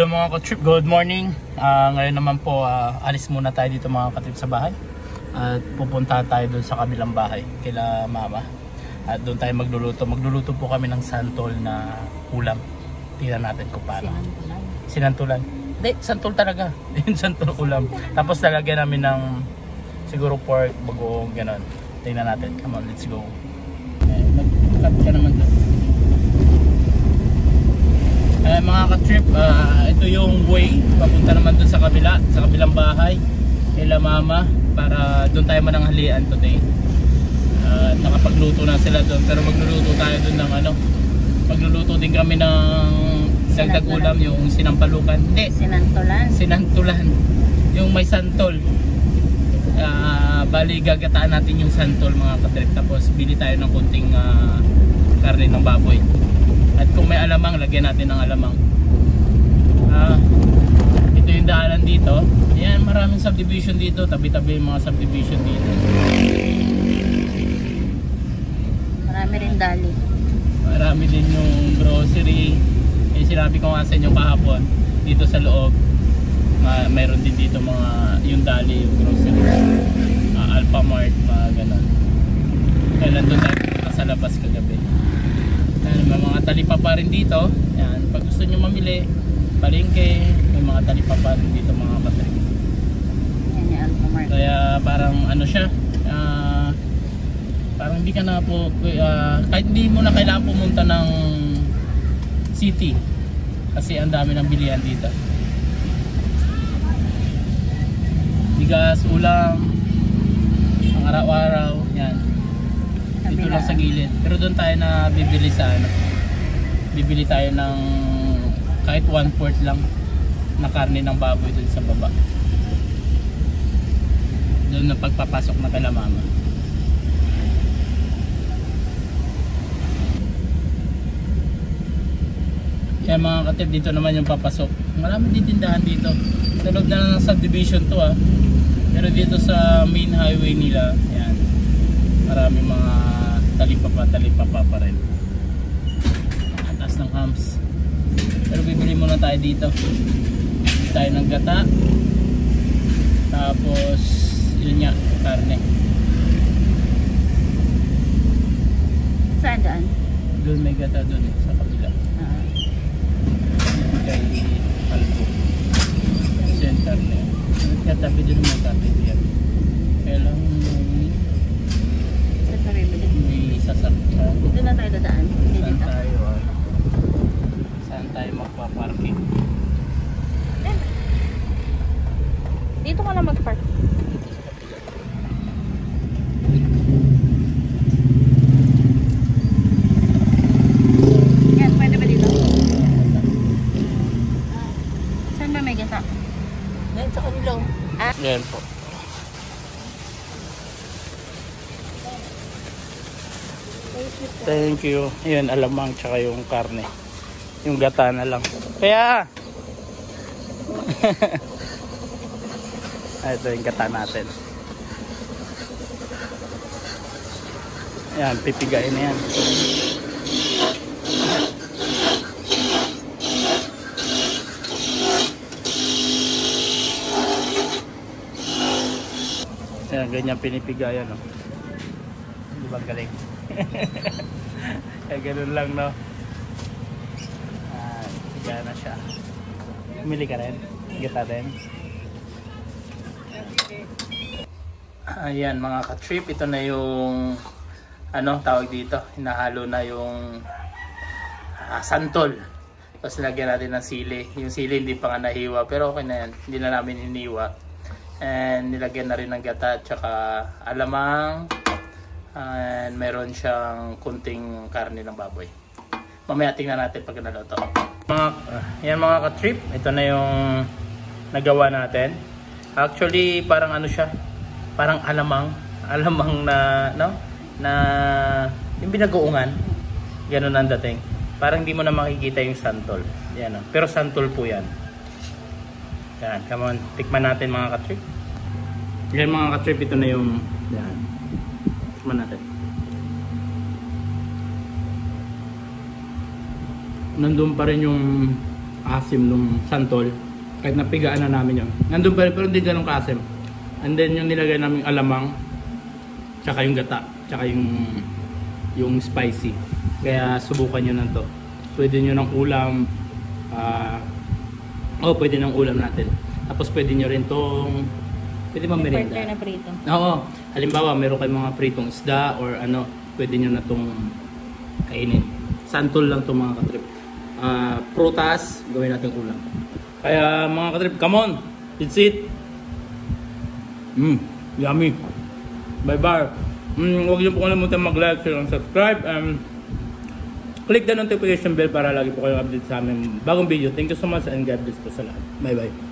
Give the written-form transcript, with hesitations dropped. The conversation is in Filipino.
Hello mga ka-trip, good morning. Ngayon naman po, alis muna tayo dito mga ka-trip sa bahay. At pupunta tayo doon sa kabilang bahay, kila mama. At doon tayo magluluto. Magluluto po kami ng santol na ulam. Tingnan natin kung paano. Sinantulan. Hindi, santol talaga. Yung santol ulam. Tapos lalagyan namin ng siguro pork, bagoong, gano'n. Tingnan natin. Come on, let's go. Mag-cut ka naman doon. Mga ka-trip, ito yung way papunta naman dun sa kabila, sa kabilang bahay kila mama, para doon tayo mananghalian today. Nakapagluto na sila doon, pero magluluto tayo doon ng ano, magluluto din kami ng dagdag ulam, yung sinampalukan, hindi, sinantulan, yung may santol. Bali gagataan natin yung santol mga ka-trip, tapos bili tayo ng kunting karne ng baboy. At kung may alamang, lagyan natin ng alamang. Ito yung daanan dito. Ayan, maraming subdivision dito. Tabi-tabi yung mga subdivision dito. Marami rin dali. Marami din yung grocery. Eh, sinabi ko nga sa inyo kahapon, dito sa loob, mayroon din dito mga yung dali, yung grocery. Alphamart, mga ganon. Kaya nandun tayo sa labas kagabi. May mga talipapa rin dito. Yan, pag gusto nyo mamili, palengke, may mga talipapa rin dito mga ka-trip. Yan yung Alphamart. Kaya parang ano siya, parang hindi ka na po, kahit hindi mo na kailangan pumunta ng city kasi ang dami ng bilihan dito. Bigas, ulam, ang araw-araw, yan. Dito lang sa gilid. Pero doon tayo na bibili sa ano. Bibili tayo ng kahit 1/4 lang na karne ng baboy doon sa baba. Doon na pagpapasok na kala mama. Kaya mga katip, dito naman yung papasok. Marami din tindahan dito. Sa loob na lang ng subdivision to Pero dito sa main highway nila, yan. Marami mga talipapa pa rin. Ang taas ng hams. Pero bibili muna tayo dito. Bibili tayo ng gata. Tapos yun nga, karne. Saan daan? Doon may gata doon sa kabila. Kay Alpo. Center na yun. Katabi doon may karne diyan. Kaya lang sasakyan. Dito na tayo dadaan. Saan tayo magpa-parking? Dito ka na mag-park. Yan, pwede ba dito? Saan ba may gata? Yan, sa kanila. Yan po. Thank you. Ayan, alamang tsaka yung karne. Yung gata na lang. Kaya! Ito yung gata natin. Ayan, pipigain na yan. Ayan, ganyan pinipigayan. Di ba galing? Kaya ganun lang, no? Gana na siya. Pumili ka rin? Gata rin? Ayan mga ka-trip, ito na yung ano tawag dito, hinahalo na yung santol. Tapos lagyan natin ng sili. Yung sili hindi pa nga nahiwa, pero okay na yan, hindi na namin hiniwa. And nilagyan na rin ng gata at saka alamang. And meron siyang kunting karne ng baboy. Mamaya tingnan natin pag naluto. Yan mga ka-trip, ito na yung nagawa natin. Actually parang ano siya, parang alamang na no, na yung binagoongan. Ganun ang dating. Parang hindi mo na makikita yung santol. Yan, pero santol po yan. Yan, come on, tikman natin mga ka-trip. Yan mga ka-trip, ito na yung yan. Tikman natin. Nandun pa rin yung asim nung santol. Kahit napigaan na namin yun. Nandun pa rin, pero hindi ganun kaasim. And then yung nilagay namin alamang, tsaka yung gata, tsaka yung spicy. Kaya subukan nyo na to. Pwede nyo ng ulam. Pwede ng ulam natin. Tapos pwede nyo rin tong, pwede ba merienda? Partner na prito. Oo. Halimbawa, meron kayong mga pritong isda or ano, pwede nyo na tong kainin. Santol lang tong mga katrip. Prutas, gawin natin ulam. Kaya mga katrip, come on! It's it! Yummy! Bye-bye! Huwag niyo po kalimutan mag-like, share, and subscribe. Click the notification bell para lagi po kayong update sa aming bagong video. Thank you so much and God bless po sa lahat. Bye-bye!